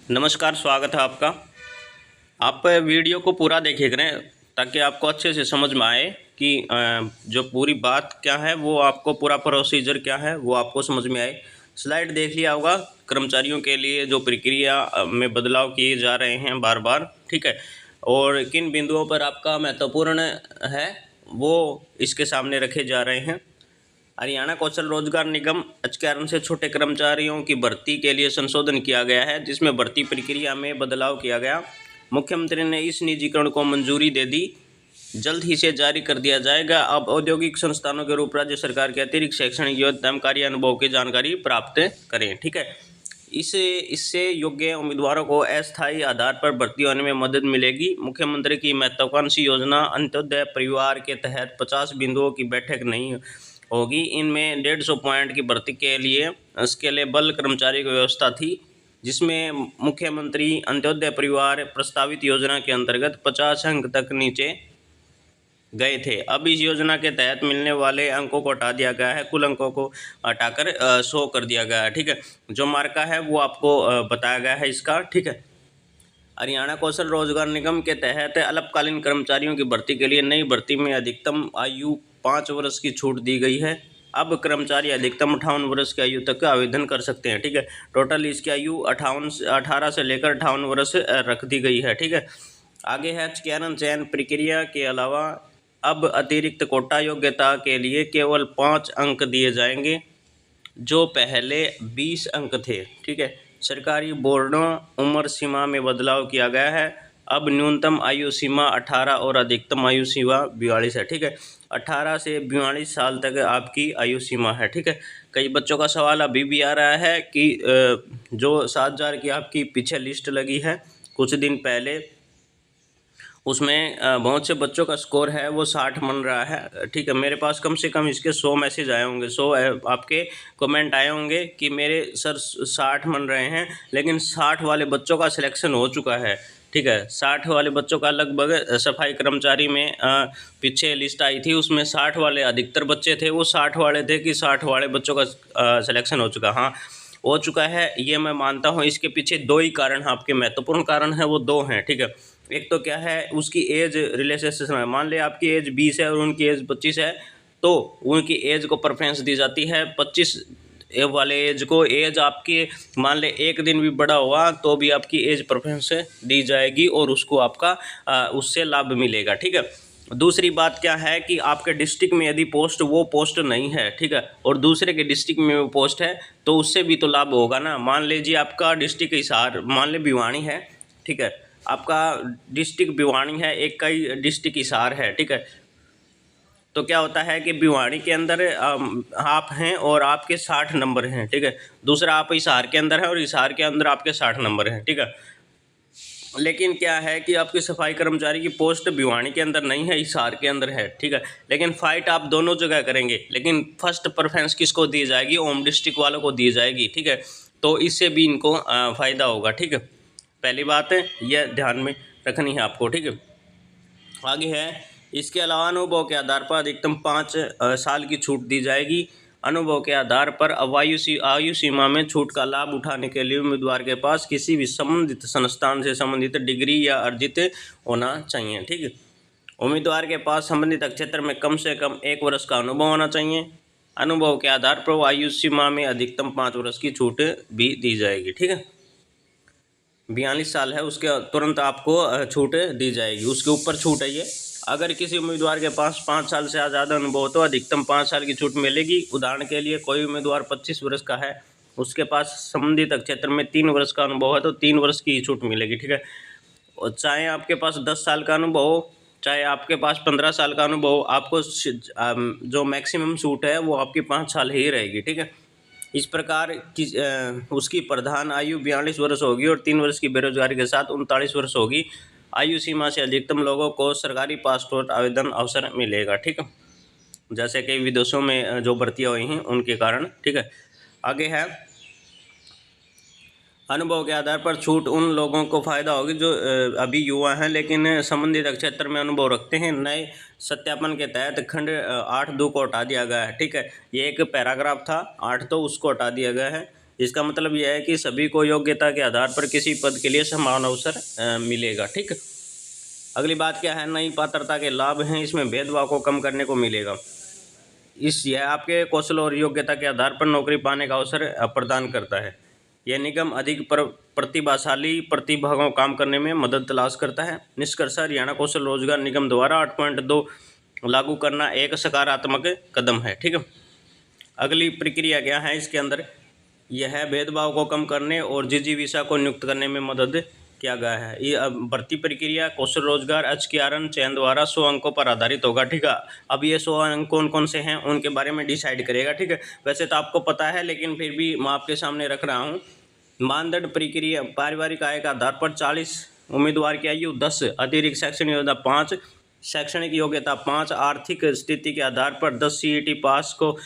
नमस्कार, स्वागत है आपका। आप वीडियो को पूरा देखे करें ताकि आपको अच्छे से समझ में आए कि जो पूरी बात क्या है, वो आपको पूरा प्रोसीजर क्या है वो आपको समझ में आए। स्लाइड देख लिया होगा। कर्मचारियों के लिए जो प्रक्रिया में बदलाव किए जा रहे हैं बार बार, ठीक है, और किन बिंदुओं पर आपका महत्वपूर्ण है वो इसके सामने रखे जा रहे हैं। हरियाणा कौशल रोजगार निगम कारण से छोटे कर्मचारियों की भर्ती के लिए संशोधन किया गया है, जिसमें भर्ती प्रक्रिया में बदलाव किया गया। मुख्यमंत्री ने इस निजीकरण को मंजूरी दे दी, जल्द ही से जारी कर दिया जाएगा। अब औद्योगिक संस्थानों के रूप राज्य सरकार के अतिरिक्त शैक्षणिक योग्यता एवं कार्य अनुभव की जानकारी प्राप्त करें, ठीक है। इससे योग्य उम्मीदवारों को अस्थायी आधार पर भर्ती होने में मदद मिलेगी। मुख्यमंत्री की महत्वाकांक्षी योजना अंत्योदय परिवार के तहत 50 बिंदुओं की बैठक नहीं होगी। इनमें 150 पॉइंट की भर्ती के लिए स्केलेबल कर्मचारी की व्यवस्था थी, जिसमें मुख्यमंत्री अंत्योदय परिवार प्रस्तावित योजना के अंतर्गत 50 अंक तक नीचे गए थे। अब इस योजना के तहत मिलने वाले अंकों को हटा दिया गया है, कुल अंकों को हटाकर 100 कर दिया गया है, ठीक है। जो मार्का है वो आपको बताया गया है इसका, ठीक है। हरियाणा कौशल रोजगार निगम के तहत अल्पकालीन कर्मचारियों की भर्ती के लिए नई भर्ती में अधिकतम आयु 5 वर्ष की छूट दी गई है। अब कर्मचारी अधिकतम 58 वर्ष की आयु तक आवेदन कर सकते हैं, ठीक है। टोटल इसकी आयु 18 से लेकर 58 वर्ष रख दी गई है, ठीक है। आगे है चयन प्रक्रिया के अलावा अब अतिरिक्त कोटा योग्यता के लिए केवल 5 अंक दिए जाएंगे, जो पहले 20 अंक थे, ठीक है। सरकारी बोर्डों उम्र सीमा में बदलाव किया गया है। अब न्यूनतम आयु सीमा 18 और अधिकतम आयु सीमा 42 है, ठीक है। 18 से 42 साल तक आपकी आयु सीमा है, ठीक है। कई बच्चों का सवाल अभी भी आ रहा है कि जो 7000 की आपकी पीछे लिस्ट लगी है कुछ दिन पहले, उसमें बहुत से बच्चों का स्कोर है वो 60 बन रहा है, ठीक है। मेरे पास कम से कम इसके 100 मैसेज आए होंगे, 100 आपके कमेंट आए होंगे कि मेरे सर 60 बन रहे हैं, लेकिन 60 वाले बच्चों का सिलेक्शन हो चुका है, ठीक है। 60 वाले बच्चों का लगभग सफाई कर्मचारी में पीछे लिस्ट आई थी, उसमें 60 वाले अधिकतर बच्चे थे, वो 60 वाले थे कि 60 वाले बच्चों का सिलेक्शन हो चुका, हाँ हो चुका है, ये मैं मानता हूँ। इसके पीछे 2 ही कारण हैं, आपके महत्वपूर्ण कारण हैं वो 2 हैं, ठीक है। एक तो क्या है, उसकी एज रिलेशनशिप है। मान लिया आपकी एज 20 है और उनकी एज 25 है, तो उनकी एज को प्रेफरेंस दी जाती है। 25 वाले एज को एज आपकी मान ले 1 दिन भी बड़ा हुआ तो भी आपकी एज प्रेफरेंस दी जाएगी और उसको आपका उससे लाभ मिलेगा, ठीक है। दूसरी बात क्या है कि आपके डिस्ट्रिक्ट में यदि वो पोस्ट नहीं है, ठीक है, और दूसरे के डिस्ट्रिक्ट में वो पोस्ट है, तो उससे भी तो लाभ होगा ना। मान लीजिए आपका डिस्ट्रिक्ट हिसार मान ले भिवानी है, ठीक है, आपका डिस्ट्रिक्ट भिवानी है, एक का ही डिस्ट्रिक्ट हिसार है, ठीक है। तो क्या होता है कि भिवानी के अंदर आप हैं और आपके 60 नंबर हैं, ठीक है। दूसरा आप हिसार के अंदर है और हिसार के अंदर आपके 60 नंबर हैं, ठीक है। लेकिन क्या है कि आपकी सफाई कर्मचारी की पोस्ट भिवानी के अंदर नहीं है, हिसार के अंदर है, ठीक है। लेकिन फाइट आप दोनों जगह करेंगे, लेकिन फर्स्ट प्रेफरेंस किसको दी जाएगी? होम डिस्ट्रिक्ट वालों को दी जाएगी, ठीक है। तो इससे भी इनको फ़ायदा होगा, ठीक है। पहली बात है यह ध्यान में रखनी है आपको, ठीक है। आगे है, इसके अलावा अनुभव के आधार पर अधिकतम 5 साल की छूट दी जाएगी। अनुभव के आधार पर आयु सीमा में छूट का लाभ उठाने के लिए उम्मीदवार के पास किसी भी संबंधित संस्थान से संबंधित डिग्री या अर्जित होना चाहिए, ठीक है। उम्मीदवार के पास संबंधित क्षेत्र में कम से कम 1 वर्ष का अनुभव होना चाहिए। अनुभव के आधार पर आयु सीमा में अधिकतम 5 वर्ष की छूट भी दी जाएगी, ठीक है। 42 साल है उसके तुरंत आपको छूट दी जाएगी, उसके ऊपर छूट है ये। अगर किसी उम्मीदवार के पास 5 साल से ज़्यादा अनुभव हो तो अधिकतम 5 साल की छूट मिलेगी। उदाहरण के लिए कोई उम्मीदवार 25 वर्ष का है, उसके पास संबंधित क्षेत्र में 3 वर्ष का अनुभव है तो 3 वर्ष की छूट मिलेगी, ठीक है। और चाहे आपके पास 10 साल का अनुभव हो, चाहे आपके पास 15 साल का अनुभव हो, आपको जो मैक्सिमम छूट है वो आपकी 5 साल ही रहेगी, ठीक है। इस प्रकार की उसकी प्रधान आयु 42 वर्ष होगी और 3 वर्ष की बेरोजगारी के साथ 39 वर्ष होगी। आयु सीमा से अधिकतम लोगों को सरकारी पासपोर्ट आवेदन अवसर मिलेगा, ठीक है, जैसे कि विदेशों में जो भर्तियाँ हुई हैं उनके कारण, ठीक है। आगे है, अनुभव के आधार पर छूट उन लोगों को फ़ायदा होगी जो अभी युवा हैं लेकिन संबंधित क्षेत्र में अनुभव रखते हैं। नए सत्यापन के तहत खंड 8(2) को हटा दिया गया है, ठीक है। ये एक पैराग्राफ था 8, तो उसको हटा दिया गया है। इसका मतलब यह है कि सभी को योग्यता के आधार पर किसी पद के लिए समान अवसर मिलेगा। ठीक। अगली बात क्या है, नई पात्रता के लाभ हैं, इसमें भेदभाव को कम करने को मिलेगा। यह आपके कौशल और योग्यता के आधार पर नौकरी पाने का अवसर प्रदान करता है। यह निगम अधिक प्रतिभाशाली प्रतिभागों काम करने में मदद तलाश करता है। निष्कर्ष, हरियाणा कौशल रोजगार निगम द्वारा 8.2 लागू करना एक सकारात्मक कदम है। ठीक है। अगली प्रक्रिया क्या है इसके अंदर, यह भेदभाव को कम करने और जिजीविका को नियुक्त करने में मदद किया गया है। ये भर्ती प्रक्रिया कौशल रोजगार HKRN चयन द्वारा 100 अंकों पर आधारित होगा। ठीक है। अब ये 100 अंक कौन कौन से हैं उनके बारे में डिसाइड करेगा। ठीक है। वैसे तो आपको पता है, लेकिन फिर भी मैं आपके सामने रख रहा हूँ। मानदंड प्रक्रिया, पारिवारिक आय के आधार पर 40, उम्मीदवार की आयु 10, अतिरिक्त शैक्षणिक योग्यता 5, शैक्षणिक योग्यता 5, आर्थिक स्थिति के आधार पर 10 CET पास को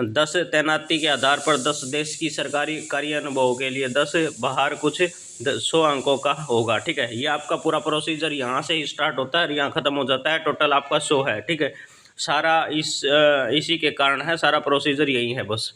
10, तैनाती के आधार पर 10, देश की सरकारी कार्य अनुभव के लिए 10, बाहर कुछ 100 अंकों का होगा। ठीक है। ये आपका पूरा प्रोसीजर यहाँ से ही स्टार्ट होता है और यहाँ ख़त्म हो जाता है। टोटल आपका 100 है। ठीक है। सारा इसी के कारण है, सारा प्रोसीजर यही है बस।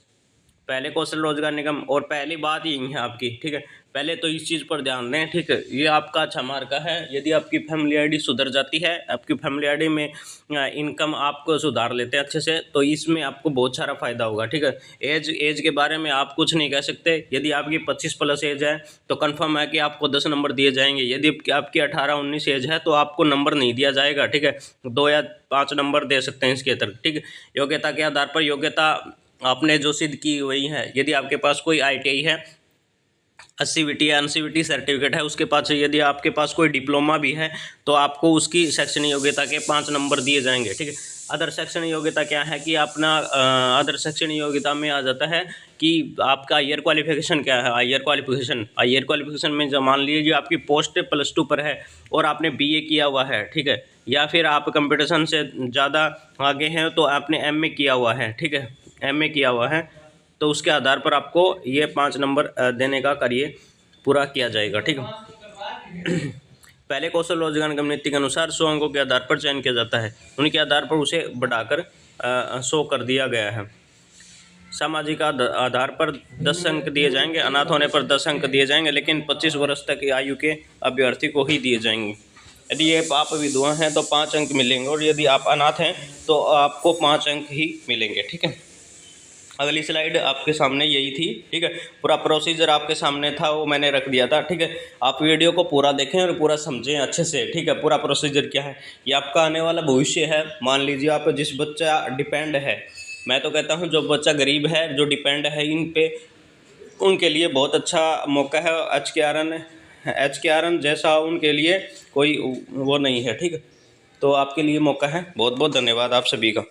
पहले कौशल रोजगार निगम, और पहली बात यही है आपकी। ठीक है। पहले तो इस चीज़ पर ध्यान दें। ठीक है। ये आपका अच्छा मार्का है। यदि आपकी फैमिली आईडी सुधर जाती है, आपकी फैमिली आईडी में इनकम आपको सुधार लेते हैं अच्छे से, तो इसमें आपको बहुत सारा फ़ायदा होगा। ठीक है। एज के बारे में आप कुछ नहीं कह सकते। यदि आपकी 25+ एज है तो कन्फर्म है कि आपको 10 नंबर दिए जाएंगे। यदि आपकी 18-19 एज है तो आपको नंबर नहीं दिया जाएगा। ठीक है। 2 या 5 नंबर दे सकते हैं इसके अंदर। ठीक है। योग्यता के आधार पर, योग्यता आपने जो सिद्ध की वही है। यदि आपके पास कोई ITI है, CVT या NCVT सर्टिफिकेट है उसके पास, यदि आपके पास कोई डिप्लोमा भी है तो आपको उसकी शैक्षणिक योग्यता के 5 नंबर दिए जाएंगे। ठीक है। अदर शैक्षणिक योग्यता क्या है कि अपना अदर शैक्षणिक योग्यता में आ जाता है कि आपका हायर क्वालिफिकेशन क्या है। हायर क्वालिफिकेशन में जो मान लीजिए आपकी पोस्ट +2 पर है और आपने BA किया हुआ है। ठीक है। या फिर आप कंपटीशन से ज़्यादा आगे हैं तो आपने MA किया हुआ है। ठीक है। MA किया हुआ है तो उसके आधार पर आपको ये 5 नंबर देने का कार्य पूरा किया जाएगा। ठीक है। पहले कौशल रोजगार निगम नीति के अनुसार 100 अंकों के आधार पर चयन किया जाता है। उनके आधार पर उसे बढ़ाकर 100 कर दिया गया है। सामाजिक आधार पर 10 अंक दिए जाएंगे, अनाथ होने पर 10 अंक दिए जाएंगे, लेकिन 25 वर्ष तक की आयु के अभ्यर्थी को ही दिए जाएंगे। यदि ये आप विधवा हैं तो 5 अंक मिलेंगे, और यदि आप अनाथ हैं तो आपको 5 अंक ही मिलेंगे। ठीक है। अगली स्लाइड आपके सामने यही थी। ठीक है। पूरा प्रोसीजर आपके सामने था, वो मैंने रख दिया था। ठीक है। आप वीडियो को पूरा देखें और पूरा समझें अच्छे से। ठीक है। पूरा प्रोसीजर क्या है, ये आपका आने वाला भविष्य है। मान लीजिए आप जिस बच्चा डिपेंड है, मैं तो कहता हूँ जो बच्चा गरीब है, जो डिपेंड है इन पे, उनके लिए बहुत अच्छा मौका है। HKRN जैसा उनके लिए कोई वो नहीं है। ठीक है। तो आपके लिए मौका है। बहुत बहुत धन्यवाद आप सभी का।